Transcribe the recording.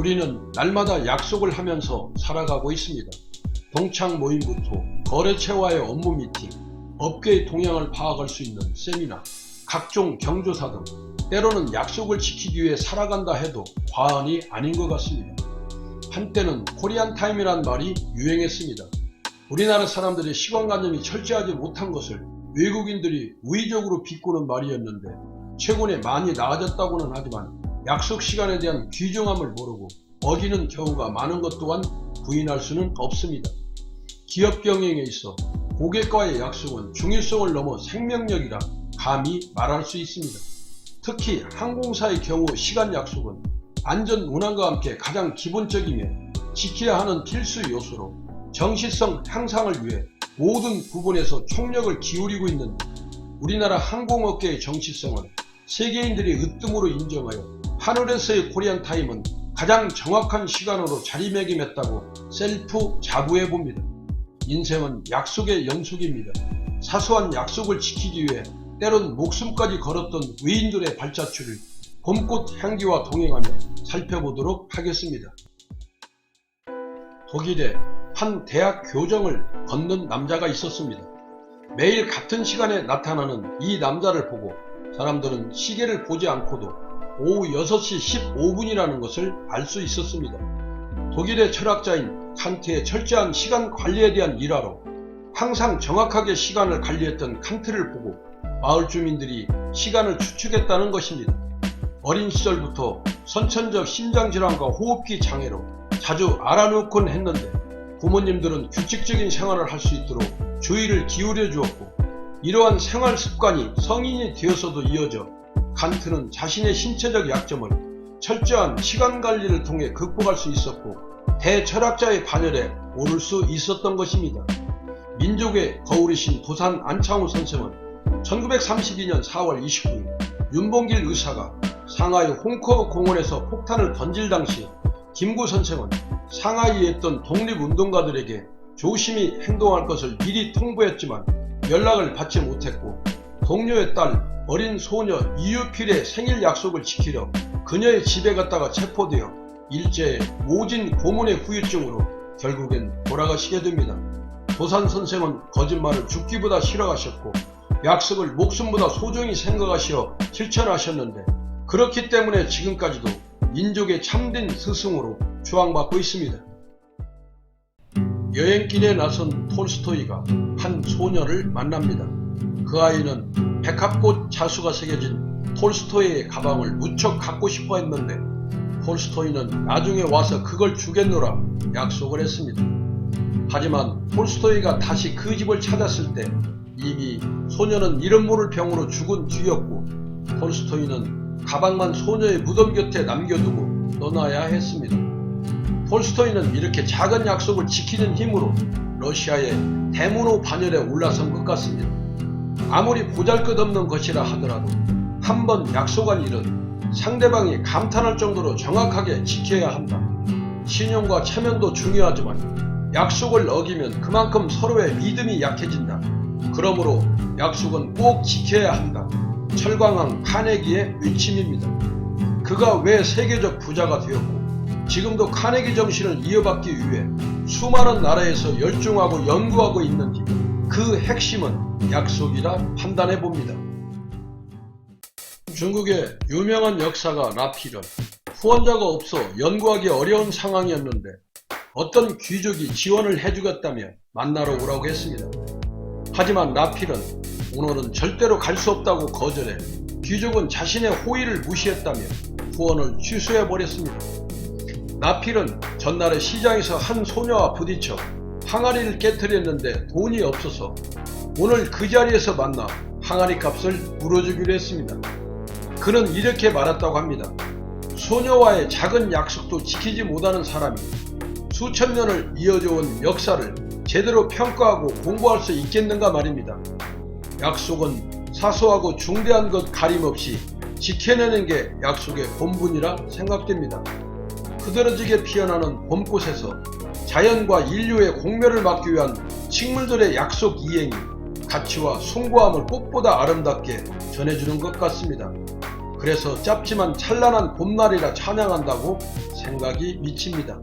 우리는 날마다 약속을 하면서 살아가고 있습니다. 동창 모임부터 거래처와의 업무 미팅, 업계의 동향을 파악할 수 있는 세미나, 각종 경조사 등 때로는 약속을 지키기 위해 살아간다 해도 과언이 아닌 것 같습니다. 한때는 코리안 타임이란 말이 유행했습니다. 우리나라 사람들의 시간관념이 철저하지 못한 것을 외국인들이 우의적으로 비꼬는 말이었는데 최근에 많이 나아졌다고는 하지만 약속 시간에 대한 귀중함을 모르고 어기는 경우가 많은 것 또한 부인할 수는 없습니다. 기업 경영에 있어 고객과의 약속은 중요성을 넘어 생명력이라 감히 말할 수 있습니다. 특히 항공사의 경우 시간 약속은 안전 운항과 함께 가장 기본적이며 지켜야 하는 필수 요소로 정시성 향상을 위해 모든 부분에서 총력을 기울이고 있는 우리나라 항공업계의 정시성은 세계인들이 으뜸으로 인정하여 하늘에서의 코리안 타임은 가장 정확한 시간으로 자리매김했다고 셀프 자부해 봅니다. 인생은 약속의 연속입니다. 사소한 약속을 지키기 위해 때론 목숨까지 걸었던 위인들의 발자취를 봄꽃 향기와 동행하며 살펴보도록 하겠습니다. 독일에 한 대학 교정을 걷는 남자가 있었습니다. 매일 같은 시간에 나타나는 이 남자를 보고 사람들은 시계를 보지 않고도 오후 6시 15분이라는 것을 알 수 있었습니다. 독일의 철학자인 칸트의 철저한 시간 관리에 대한 일화로 항상 정확하게 시간을 관리했던 칸트를 보고 마을 주민들이 시간을 추측했다는 것입니다. 어린 시절부터 선천적 심장질환과 호흡기 장애로 자주 알아놓곤 했는데 부모님들은 규칙적인 생활을 할 수 있도록 주의를 기울여 주었고 이러한 생활 습관이 성인이 되어서도 이어져 칸트는 자신의 신체적 약점을 철저한 시간 관리를 통해 극복할 수 있었고 대철학자의 반열에 오를 수 있었던 것입니다. 민족의 거울이신 부산 안창호 선생은 1932년 4월 29일 윤봉길 의사가 상하이 홍커 공원에서 폭탄을 던질 당시 김구 선생은 상하이에 있던 독립운동가들에게 조심히 행동할 것을 미리 통보했지만 연락을 받지 못했고 동료의 딸 어린 소녀 이유필의 생일 약속을 지키려 그녀의 집에 갔다가 체포되어 일제의 모진 고문의 후유증으로 결국엔 돌아가시게 됩니다. 도산 선생은 거짓말을 죽기보다 싫어하셨고 약속을 목숨보다 소중히 생각하시어 실천하셨는데 그렇기 때문에 지금까지도 민족의 참된 스승으로 추앙받고 있습니다. 여행길에 나선 톨스토이가 한 소녀를 만납니다. 그 아이는 백합꽃 자수가 새겨진 톨스토이의 가방을 무척 갖고 싶어 했는데 톨스토이는 나중에 와서 그걸 주겠노라 약속을 했습니다. 하지만 톨스토이가 다시 그 집을 찾았을 때 이미 소녀는 이름 모를 병으로 죽은 뒤였고 톨스토이는 가방만 소녀의 무덤 곁에 남겨두고 떠나야 했습니다. 톨스토이는 이렇게 작은 약속을 지키는 힘으로 러시아의 대문호 반열에 올라선 것 같습니다. 아무리 보잘것없는 것이라 하더라도 한번 약속한 일은 상대방이 감탄할 정도로 정확하게 지켜야 한다. 신용과 체면도 중요하지만 약속을 어기면 그만큼 서로의 믿음이 약해진다. 그러므로 약속은 꼭 지켜야 한다. 철광왕 카네기의 외침입니다. 그가 왜 세계적 부자가 되었고 지금도 카네기 정신을 이어받기 위해 수많은 나라에서 열중하고 연구하고 있는지 그 핵심은 약속이라 판단해 봅니다. 중국의 유명한 역사가 나필은 후원자가 없어 연구하기 어려운 상황이었는데 어떤 귀족이 지원을 해주겠다며 만나러 오라고 했습니다. 하지만 나필은 오늘은 절대로 갈 수 없다고 거절해 귀족은 자신의 호의를 무시했다며 후원을 취소해버렸습니다. 나필은 전날에 시장에서 한 소녀와 부딪혀 항아리를 깨뜨렸는데 돈이 없어서 오늘 그 자리에서 만나 항아리 값을 물어주기로 했습니다. 그는 이렇게 말했다고 합니다. 소녀와의 작은 약속도 지키지 못하는 사람이 수천 년을 이어져 온 역사를 제대로 평가하고 공부할 수 있겠는가 말입니다. 약속은 사소하고 중대한 것 가림없이 지켜내는 게 약속의 본분이라 생각됩니다. 흐드러지게 피어나는 봄꽃에서 자연과 인류의 공멸을 막기 위한 식물들의 약속 이행이 가치와 숭고함을 꽃보다 아름답게 전해주는 것 같습니다. 그래서 짧지만 찬란한 봄날이라 찬양한다고 생각이 미칩니다.